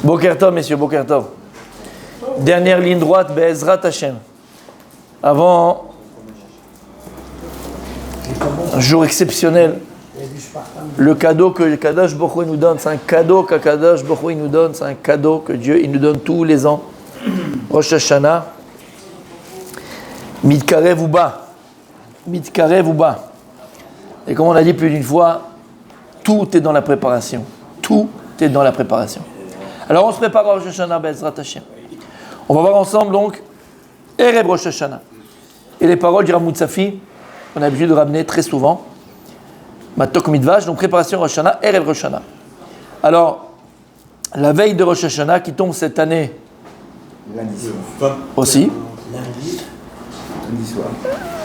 Boker Tov, messieurs, Boker Tov. Dernière ligne droite, Be'ezrat Hashem. Avant un jour exceptionnel, le cadeau que Kadosh Baruch Hu nous donne, c'est un cadeau qu'Akadosh Baruch Hu nous donne, c'est un cadeau que Dieu il nous donne tous les ans. Rosh Hashanah, Mitkarev Uba. Mitkarev Uba. Et comme on a dit plus d'une fois, tout est dans la préparation. Tout est dans la préparation. Alors on se prépare à Rosh Hashanah, Be'ezrat Hashem. On va voir ensemble donc Erev Rosh Hashanah. Et les paroles du Rav Moutsafi, on a l'habitude de ramener très souvent. Matok Midvash, donc préparation Rosh Hashanah, Erev Rosh Hashanah. Alors, la veille de Rosh Hashanah qui tombe cette année aussi. Lundi soir.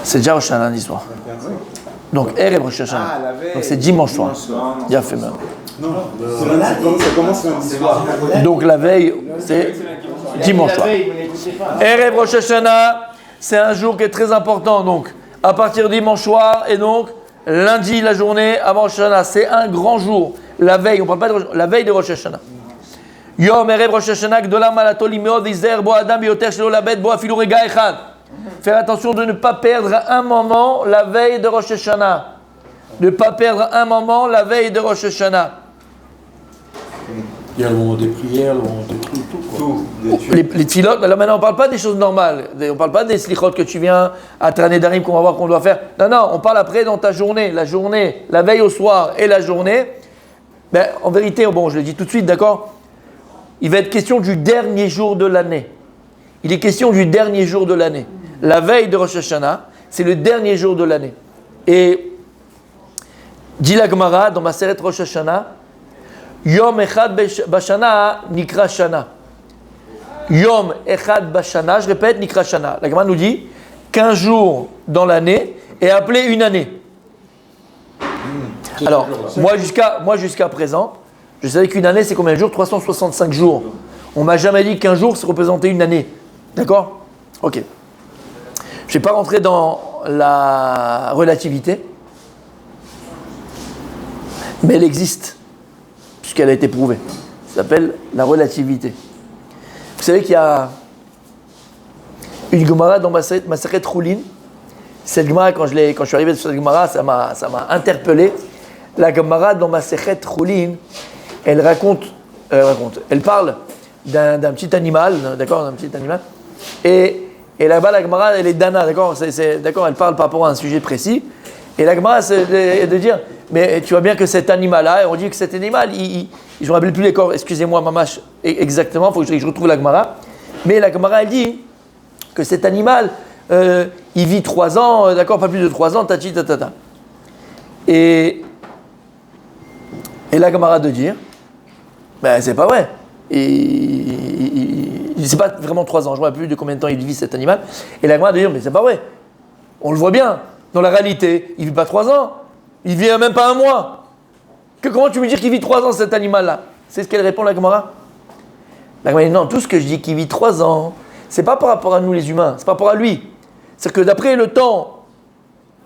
C'est déjà Rosh Hashanah lundi soir. Donc Erev Rosh Hashanah. Donc c'est dimanche soir. Il a fait même. Non, ça commence lundi soir. Donc la veille, c'est dimanche soir. Erev Rosh Hashanah, c'est un jour qui est très important. Donc à partir de dimanche soir et donc lundi la journée avant Rosh Hashanah, c'est un grand jour. La veille, on ne parle pas de la veille de Rosh Hashanah. Yom Erev Rosh Hashanah, Gdola Malato Limeod Izer Bo Adam Bioter Shelo Labed Bo Afilu Rega Echad. Faire attention de ne pas perdre un moment la veille de Rosh Hashanah. Ne pas perdre un moment la veille de Rosh Hashanah. Il y a le moment des prières, le moment des trucs, tout. Les tfilotes, là maintenant on ne parle pas des choses normales. On ne parle pas des slichot que tu viens à Trané Darim qu'on va voir qu'on doit faire. Non, on parle après dans ta journée. La journée, la veille au soir et la journée. Ben, en vérité, bon, je le dis tout de suite, d'accord ? Il va être question du dernier jour de l'année. Il est question du dernier jour de l'année. La veille de Rosh Hashanah, c'est le dernier jour de l'année. Et dit la Gemara dans Maseret Rosh Hashanah, Yom Echad Bashana Nikra Shana. Yom Echad Bashana, je répète, Nikra Shana. La Gemara nous dit 15 jours dans l'année est appelé une année. Alors, moi jusqu'à présent, je savais qu'une année c'est combien de jours ? 365 jours. On m'a jamais dit qu'un jour c'est représenté une année. D'accord ? Ok. Je ne vais pas rentrer dans la relativité, mais elle existe, puisqu'elle a été prouvée. Ça s'appelle la relativité. Vous savez qu'il y a une Gemara dans Maseret Choulin. Cette Gemara, quand je suis arrivé sur cette Gemara, ça m'a interpellé. La Gemara dans Maseret Choulin, elle parle d'un petit animal, d'accord, d'un petit animal, et là-bas, la Gemara, elle est dana, d'accord, d'accord, elle parle par rapport à un sujet précis. Et la Gemara, c'est de dire, mais tu vois bien que cet animal-là, et on dit que cet animal, je ne me rappelle plus les corps, excusez-moi, mamache, exactement, il faut que je retrouve la Gemara. Mais la Gemara, elle dit que cet animal, il vit 3 ans, d'accord, pas plus de 3 ans, tati, tatata. Et la Gemara de dire, ben c'est pas vrai. C'est pas vraiment 3 ans, je ne vois plus de combien de temps il vit cet animal. Et la Gemara de dire, mais c'est pas vrai. On le voit bien. Dans la réalité, il ne vit pas 3 ans. Il vit même pas 1 mois. Comment tu me dis qu'il vit 3 ans cet animal-là ? C'est ce qu'elle répond la Gemara. La Gemara dit, non, tout ce que je dis qu'il vit 3 ans, c'est pas par rapport à nous les humains, c'est par rapport à lui. C'est-à-dire que d'après le temps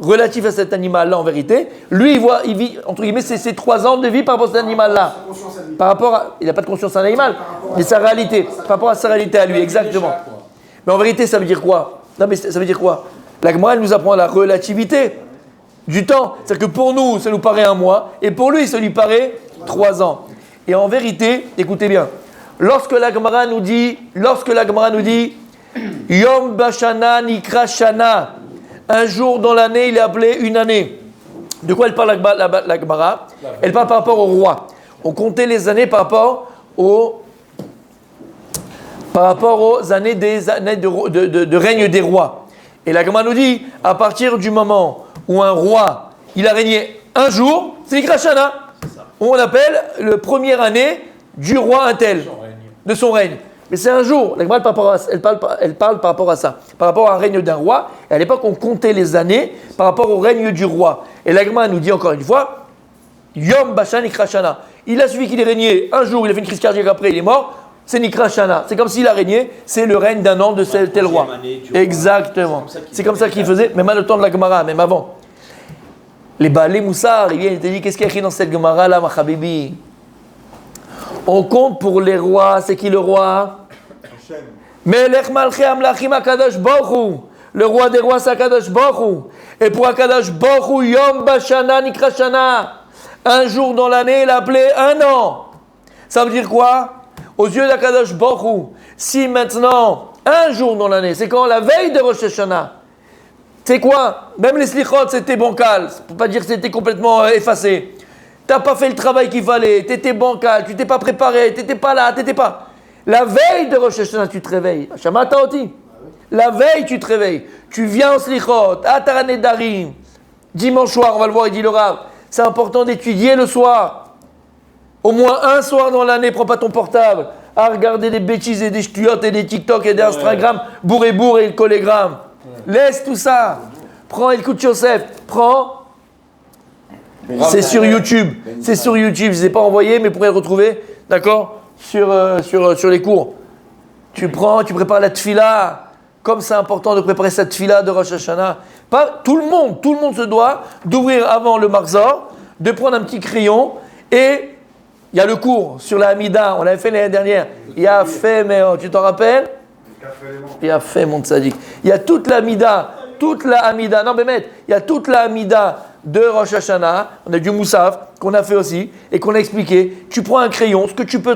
relatif à cet animal-là, en vérité, lui, il vit, entre guillemets, c'est 3 ans de vie par rapport à cet animal-là. Il n'a pas de conscience à l'animal, mais sa réalité, par rapport à sa réalité à lui, exactement. Mais en vérité, ça veut dire quoi ? Non, mais ça veut dire quoi ? La Gemara, elle nous apprend la relativité du temps. C'est-à-dire que pour nous, ça nous paraît 1 mois, et pour lui, ça lui paraît 3 ans. Et en vérité, écoutez bien, lorsque la Gemara nous dit, Yom Bashana Nikra Shana, un jour dans l'année, il est appelé une année. De quoi elle parle la Gemara ? Elle parle par rapport au roi. On comptait les années par rapport aux années de règne des rois. Et la Gemara nous dit, à partir du moment où un roi, il a régné 1 jour, c'est Nikra Shana. On appelle le première année du roi un tel, de son règne. Mais c'est 1 jour. La Gemara elle parle par rapport à ça, par rapport à un règne d'un roi. Et à l'époque, on comptait les années par rapport au règne du roi. Et la Gemara nous dit encore une fois, Yom Bashan Nikra Shana. Il a suffi qu'il ait régné 1 jour, il a fait une crise cardiaque après, il est mort. C'est Nikra Shana. C'est comme s'il a régné, c'est le règne d'un an de tel roi. Exactement. C'est comme ça qu'il faisait, même à le temps de la Gemara, même avant. Les Baalei Moussar, il te dit, qu'est-ce qu'il y a écrit dans cette Gemara là, ma habibi ? On compte pour les rois. C'est qui le roi? Melech Malchei Amlachim Akadosh Baruch Hu. Le roi des rois, c'est Akadosh Baruch Hu. Et pour Akadosh Baruch Hu, Yom Bashana Nikra Shana. Un jour dans l'année, il a appelé un an. Ça veut dire quoi? Aux yeux d'Akadosh Baruch Hu, si maintenant, un jour dans l'année, c'est quand? La veille de Rosh Hashanah. C'est quoi? Même les slichot, c'était bancal. Pour pas dire que c'était complètement effacé. T'as pas fait le travail qu'il fallait. T'étais bancal, tu t'es pas préparé, t'étais pas là, t'étais pas. La veille de Rosh Hashanah, tu te réveilles. Shamata oti. La veille, tu te réveilles. Tu viens au slichot, à Taranet Darim. Dimanche soir, on va le voir, il dit le Rav. C'est important d'étudier le soir. Au moins un soir dans l'année, prends pas ton portable à regarder des bêtises et des ch'tiotes et des TikTok et des Instagram, bourre et le collégramme. Laisse tout ça. Prends écoute Joseph. Prends. C'est sur YouTube. C'est sur YouTube. Je ne les ai pas envoyés, mais vous pourrez le retrouver. D'accord, sur les cours. Tu prends, tu prépares la tfila. Comme c'est important de préparer cette tfila de Rosh Hashanah. Pas, tout le monde se doit d'ouvrir avant le Marzor, de prendre un petit crayon et il y a le cours sur la Hamida. On l'avait fait l'année dernière. Il a fait, mais tu t'en rappelles? Il a fait, mon tzaddik. Il y a toute la Hamida. Non, mais il y a toute la Hamida de Rosh Hashanah. On a du Moussaf qu'on a fait aussi et qu'on a expliqué. Tu prends un crayon, ce que tu peux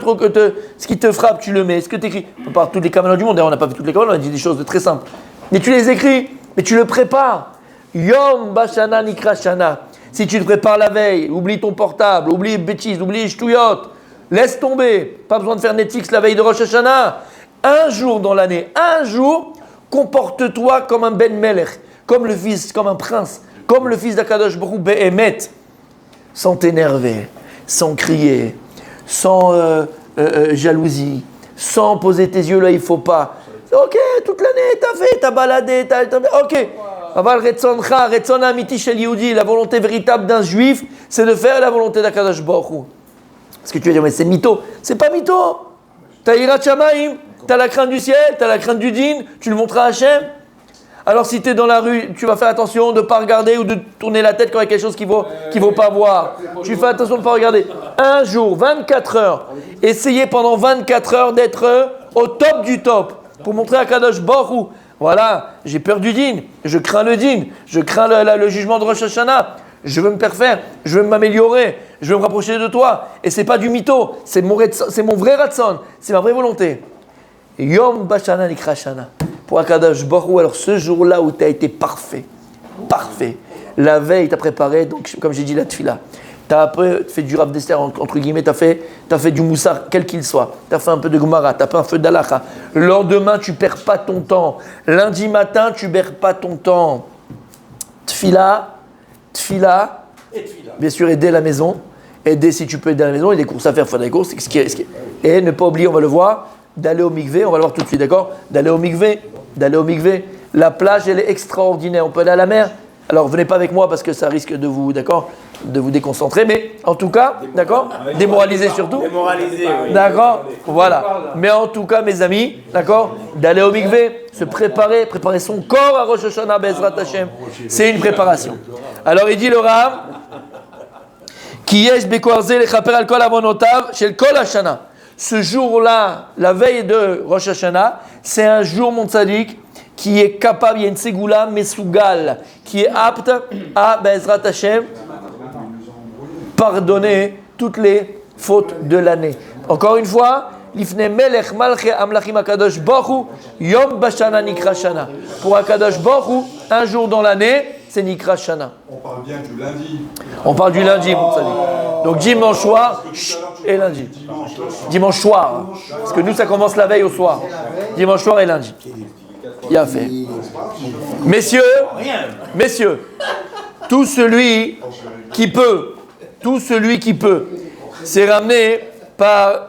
ce qui te frappe, tu le mets. Ce que tu écris. On parle toutes les kavanot du monde. D'ailleurs, on n'a pas fait toutes les kavanot, on a dit des choses de très simples. Mais tu les écris, mais tu le prépares. Yom Bashana Nikra Shana. Si tu le prépares la veille, oublie ton portable, oublie les bêtises, oublie les ch'touillottes. Laisse tomber. Pas besoin de faire Netflix la veille de Rosh Hashanah. Un jour dans l'année, comporte-toi comme un Ben Melech, comme un prince, comme le fils d'Akadosh Baruch Hu Be'emet, sans t'énerver, sans crier, sans jalousie, sans poser tes yeux là, il faut pas. Ok, toute l'année, t'as baladé, ok. Aval Retzoncha, Retzon Amiti Shel Yehudi, la volonté véritable d'un juif, c'est de faire la volonté d'Akadosh Baruch Hu. Parce que tu vas dire, mais c'est mytho. C'est pas mytho. T'as Yirat Shamayim, t'as la crainte du ciel, t'as la crainte du din, tu le montres à Hachem. Alors si t'es dans la rue, tu vas faire attention de ne pas regarder ou de tourner la tête quand il y a quelque chose qu'il faut pas voir. Tu fais attention de ne pas regarder. Un jour, 24 heures. Essayez pendant 24 heures d'être au top du top. Pour montrer à Kadosh Baruch Hu, voilà, j'ai peur du din, je crains le din, je crains le jugement de Rosh Hashanah. Je veux me parfaire, je veux m'améliorer, je veux me rapprocher de toi. Et c'est pas du mytho, c'est mon vrai ratson, c'est ma vraie volonté. Yom Bashana Nikra Shana. Pour Akadosh Baruch Hu, alors ce jour-là où tu as été parfait. La veille, tu as préparé, donc comme j'ai dit, la tfila. Tu as fait du Rav d'Esther, entre guillemets, tu as fait du Moussar, quel qu'il soit. Tu as fait un peu de Gemara, tu as fait un peu d'Alacha. Le lendemain, tu perds pas ton temps. Lundi matin, tu perds pas ton temps. Tfila, bien sûr, aider la maison. Aider si tu peux aider à la maison, il y a des courses à faire, il faut des courses. Et ne pas oublier, on va le voir, d'aller au mikvé, on va le voir tout de suite, d'accord? D'aller au mikvé. La plage, elle est extraordinaire. On peut aller à la mer. Alors, venez pas avec moi parce que ça risque de vous, d'accord, de vous déconcentrer. Mais en tout cas, d'accord, démoraliser surtout. Démoraliser, oui. D'accord, voilà. Mais en tout cas, mes amis, d'accord, d'aller au mikvé, se préparer son corps à Rosh Hashanah Be'ezrat Hashem. C'est une préparation. Alors, il dit le Rav, qui yesh bekoarze lechaper al kol avonotav shel kol Hashanah. Ce jour-là, la veille de Rosh Hashanah, c'est un jour, mon tzaddik, qui est capable, il y a une ségoula mesougal, qui est apte à Be'ezrat Hashem pardonner toutes les fautes de l'année. Encore une fois, Lifne Melech Malchei Amlachim Akadosh Baruch Hu Yom Bashana Nikra Shana. Pour Akadosh Baruch Hu, un jour dans l'année, c'est Nikra Shana. On parle bien du lundi. On parle du lundi, mon tzaddik. Donc dimanche soir et lundi. Dimanche soir. Parce que nous, ça commence la veille au soir. Dimanche soir et lundi. Il a fait. Messieurs, tout celui qui peut, c'est ramené par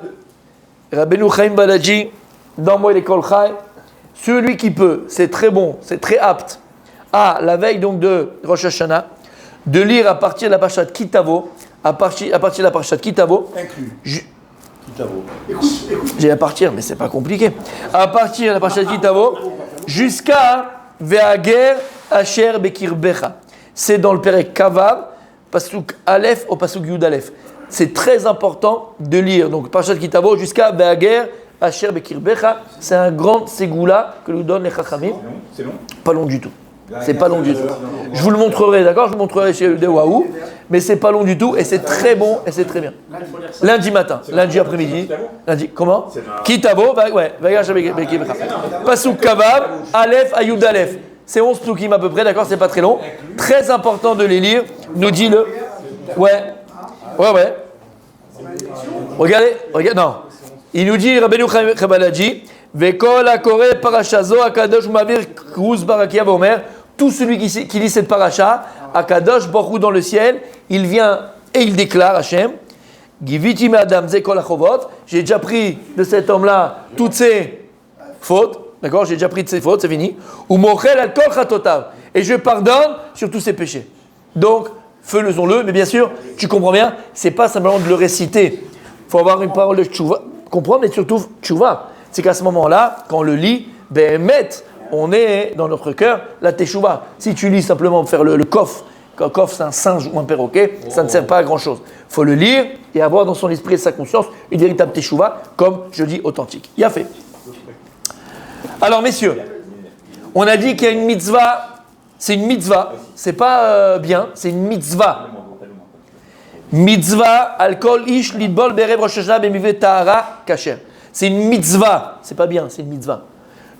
Rabbeinu Chaim Balaji dans Moed Kol Chai. Celui qui peut, c'est très bon, c'est très apte à la veille donc de Rosh Hashanah, de lire à partir de la parashat Kitavo, à partir de la parashat Kitavo. J'ai à partir, mais c'est pas compliqué. À partir de la parashat Kitavo jusqu'à Ve'ager Asher Bekirbecha. C'est dans le Perek Kavav, Pasuk Aleph au Pasuk Yud Aleph. c'est très important de lire. Donc, Parashat Kitavo jusqu'à Ve'ager, Asher Bekirbecha, c'est un grand ségoula que nous donnent les Chachamim. C'est long. Pas long du tout. C'est pas long du tout. Je vous le montrerai, d'accord? Je vous montrerai chez de Waouh, mais c'est pas long du tout et c'est très bon et c'est très bien. Lundi matin, lundi après-midi, lundi. Comment? Kitavo, ouais. Pasuk Kavav, Aleph, Ayud Aleph. C'est 11 psukim à peu près, d'accord? C'est pas très long. Très important de les lire. Nous dit le. Ouais. Regardez, non. Il nous dit Rabbeinu Chabaladji, Vekol akore parashazo akadosh mavir kruz barakia vomer. Tout celui qui lit cette paracha, akadosh borou dans le ciel, il vient et il déclare Hachem, Giviti me'adam ze kol achovot. J'ai déjà pris de cet homme-là toutes ses fautes, d'accord? J'ai déjà pris de ses fautes, c'est fini. Ou mochel al kol chatotav. Et je pardonne sur tous ses péchés. Donc, faisons-le, mais bien sûr, tu comprends bien, c'est pas simplement de le réciter. Il faut avoir une parole de tchouva, comprendre, mais surtout tchouva. C'est qu'à ce moment-là, quand on le lit, on est dans notre cœur la teshuva. Si tu lis simplement pour faire le kof, un kof c'est un singe ou un perroquet, ça ne sert pas à grand-chose. Il faut le lire et avoir dans son esprit et sa conscience une véritable teshuva, comme je dis authentique. Il a fait. Alors messieurs, on a dit qu'il y a une mitzvah, c'est une mitzvah, c'est pas bien, c'est une mitzvah. Mitzvah, alcool, ish, lidbol, berev, rosh hashanah, bemivé, tahara, kasher. C'est une mitzvah, c'est pas bien, c'est une mitzvah,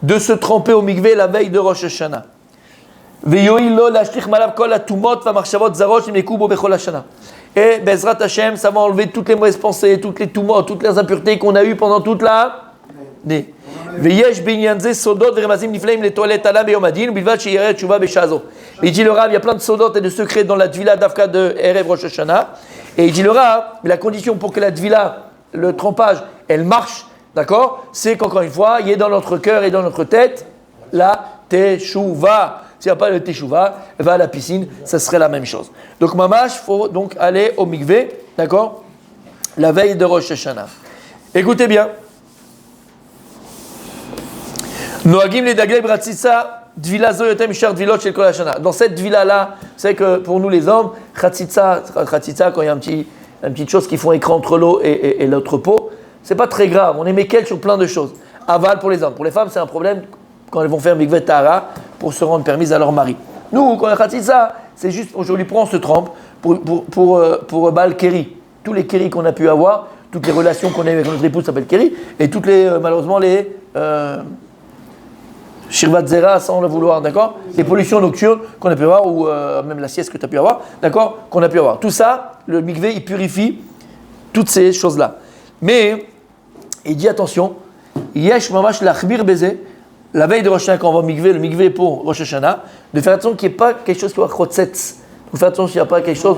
de se tremper au mikvé la veille de Rosh Hashanah. Et Bezrat Hashem, ça va enlever toutes les mauvaises pensées, toutes les tumot, toutes les impuretés qu'on a eues pendant toute la année. Il dit le Rav, il y a plein de sodot et de secrets dans la Tvila d'Afka de Erev Rosh Hashanah. Et il dit le Rav, la condition pour que la Tvila, le trempage, elle marche, d'accord? C'est qu'encore une fois, il y ait dans notre cœur et dans notre tête la teshuva. S'il n'y a pas de teshuva, va à la piscine, ça serait la même chose. Donc, mamash, il faut donc aller au mikvé, d'accord? La veille de Rosh Hashanah. Écoutez bien. Noagim le dagleb ratzitza dvila zo yotem shar dvilot shel kol hashana. Dans cette dvila-là, vous savez que pour nous les hommes, ratzitza, quand il y a une petite chose qui font écran entre l'eau et l'autre peau, c'est pas très grave. On est mékel sur plein de choses. Aval pour les hommes. Pour les femmes, c'est un problème quand elles vont faire mikvé tahara pour se rendre permise à leur mari. Nous, quand on a ratzitza, c'est juste aujourd'hui pour on se trempe pour Baal Keri. Tous les Keri qu'on a pu avoir, toutes les relations qu'on a avec notre épouse s'appellent Keri, et toutes les, malheureusement, les Shirvat Zera sans le vouloir, d'accord? Les pollutions nocturnes qu'on a pu avoir, ou même la sieste que tu as pu avoir, d'accord? Qu'on a pu avoir. Tout ça, le mikvé, il purifie toutes ces choses-là. Mais, il dit attention, Yesh mamash lachbir beze, la veille de Rosh Hashanah, quand on va au mikvé, le mikvé pour Rosh Hashanah, de faire attention qu'il n'y ait pas quelque chose qui va chotzetz. Il faut faire attention s'il n'y a pas quelque chose,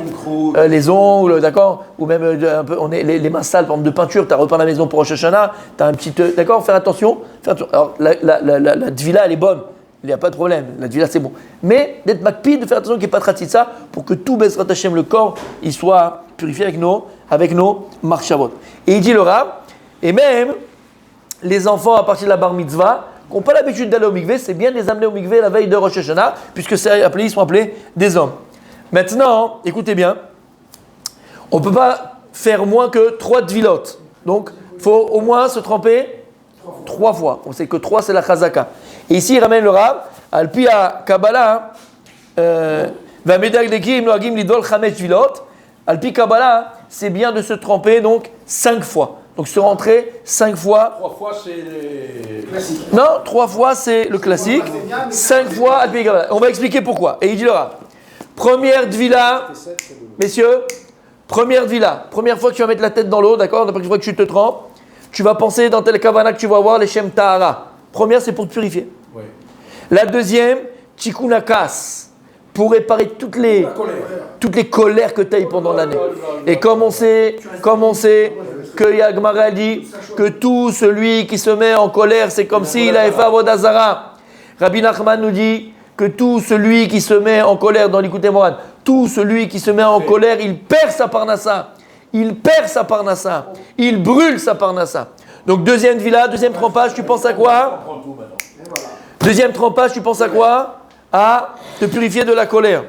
les ongles, d'accord? Ou même un peu, les mains sales, par exemple, de peinture, tu as repeint la maison pour Rosh Hashanah, tu as un petit. D'accord? Faire attention. Alors, la dvila, elle est bonne, il n'y a pas de problème, la dvila, c'est bon. Mais d'être makpid, de faire attention qu'il n'y ait pas de ratitza, pour que tout Bezrat Hashem, le corps, il soit purifié avec nos marchavot. Et il dit le Rav, et même les enfants à partir de la bar mitzvah, qui n'ont pas l'habitude d'aller au mikvé, c'est bien de les amener au mikvé la veille de Rosh Hashanah, puisque ils sont appelés des hommes. Maintenant, écoutez bien, on ne peut pas faire moins que 3 dvilot. Donc, il faut au moins se tremper 3 fois. On sait que 3, c'est la chazaka. Et ici, il ramène le Rav, Alpi à Kabbalah, Alpi Kabbalah, c'est bien de se tremper donc 5 fois. Donc se rentrer 5 fois. 3 fois c'est les classiques. Non, 3 fois c'est le classique. 5 fois Alpi Kabbalah. On va expliquer pourquoi. Et il dit le Rav. Première dvila, messieurs, première dvila. Première fois que tu vas mettre la tête dans l'eau, d'accord? La première fois que tu te trempes, tu vas penser dans tel kavana que tu vas voir les shem tahara. Première, c'est pour te purifier. Oui. La deuxième, tikunakas, pour réparer toutes les colères que tu as eues pendant l'année. Et comme on sait que Yagmara dit que tout celui qui se met en colère, c'est comme s'il avait fait Avodazara. Rabbi Nachman nous dit que tout celui qui se met en colère dans l'Ikouté Moran, tout celui qui se met en colère, il perd sa parnassa. Il perd sa parnassa. Il brûle sa parnassa. Donc deuxième villa, deuxième trempage, tu penses à quoi? Deuxième trempage, tu penses à quoi? À te purifier de la colère.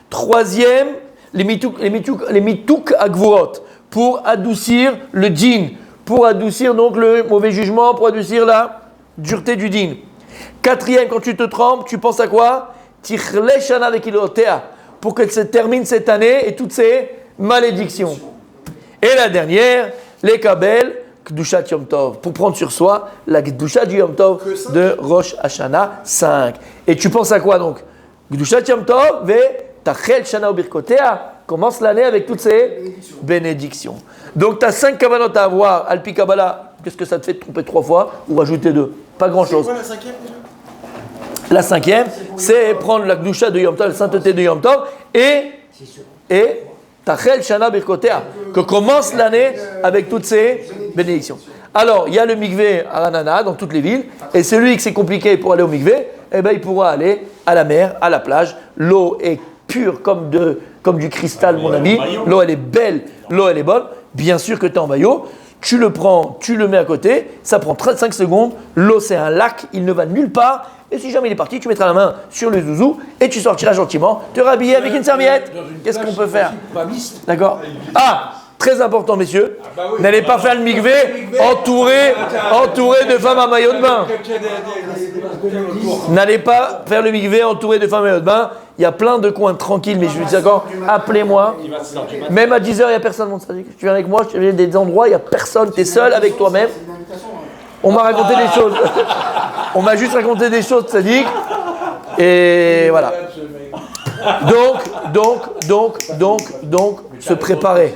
Troisième, les mitouk agvorot. pour adoucir le djinn, pour adoucir donc le mauvais jugement, pour adoucir la dureté du djinn. Quatrième, quand tu te trompes, tu penses à quoi? Tichle shana vekilotea, pour que se termine cette année et toutes ces malédictions. Et la dernière, les kabel, Kdushat Yom Tov, pour prendre sur soi la Kdushat du Yom Tov de Rosh Hashanah 5. Et tu penses à quoi donc? Kdushat Yom Tov, ve Tachel Shana Birkotea, commence l'année avec toutes ces bénédictions. Donc tu as 5 kavanot à avoir, Alpi Kabbalah, qu'est-ce que ça te fait de tromper 3 fois ou rajouter 2? Pas grand-chose. C'est quoi la cinquième déjà? La cinquième, c'est prendre la Kdusha de Yom Tov, la sainteté de Yom Tov, et Tachel Shana Birkotea, que commence l'année avec toutes ces bénédictions. Alors, il y a le mikvé à Ranana dans toutes les villes, et celui qui c'est compliqué pour aller au mikvé, eh ben, il pourra aller à la mer, à la plage. L'eau est pure comme du cristal, mon ami. L'eau, elle est belle, l'eau, elle est bonne. Bien sûr que tu es en maillot. Tu le prends, tu le mets à côté, ça prend 35 secondes. L'eau, c'est un lac, il ne va nulle part. Et si jamais il est parti, tu mettras la main sur le zouzou et tu sortiras gentiment, te rhabiller avec une serviette. Qu'est-ce qu'on peut faire? D'accord? Ah, très important, messieurs. N'allez pas faire le mikvé entouré de femmes à maillot de bain. N'allez pas faire le mikvé entouré de femmes à maillot de bain. Il y a plein de coins tranquilles, mais je vous dis d'accord, appelez-moi. Même à 10h, il n'y a personne, mon sadique. Tu viens avec moi, je viens des endroits, il n'y a personne, tu es seul avec toi-même. On m'a raconté des choses. On m'a juste raconté des choses, sadique. Et voilà. Donc, se préparer.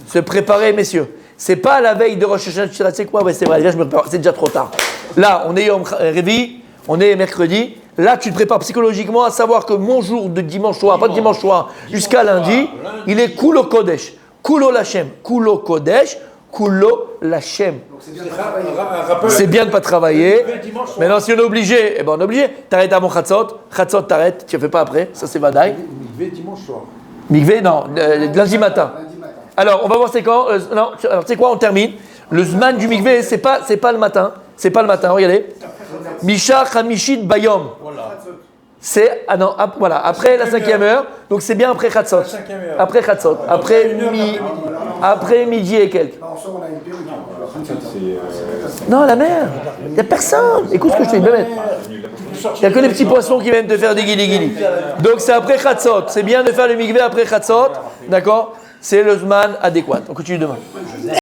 Se préparer, messieurs. C'est pas la veille de Rosh Hashanah, tu sais quoi? Ouais, c'est vrai, là, je me prépare, c'est déjà trop tard. Là, on est Yom Revi, on est mercredi. Là, tu te prépares psychologiquement à savoir que mon jour de dimanche soir, pas de dimanche soir, jusqu'à lundi, il est Kulo Kodesh. Kulo Lachem. Kulo Kodesh, Kulo Lachem. C'est bien de ne pas travailler. Maintenant, si on est obligé, eh ben on est obligé. T'arrêtes avant Chatzot. Chatzot, t'arrêtes. Tu ne fais pas après. Ça, c'est Vadaï. Mikvé dimanche soir. Mikvé, non. Lundi matin. Alors, on va voir c'est quand. Non, alors, tu sais quoi, on termine. Le Zman du Mikvé, c'est pas le matin. C'est pas le matin, regardez. Misha Hamishit Bayom. C'est, voilà, après la 5e heure. Donc, c'est bien après Chatzot. Après Chatzot. Après midi et quelques. Non, la mer. Il n'y a personne. Écoute ce que je te dis, Bémet. Il n'y a que les petits poissons qui viennent te faire des guili-guili. Donc, c'est après Chatzot. C'est bien de faire le mikvé après Chatzot. D'accord? C'est le Zman adéquat. On continue demain.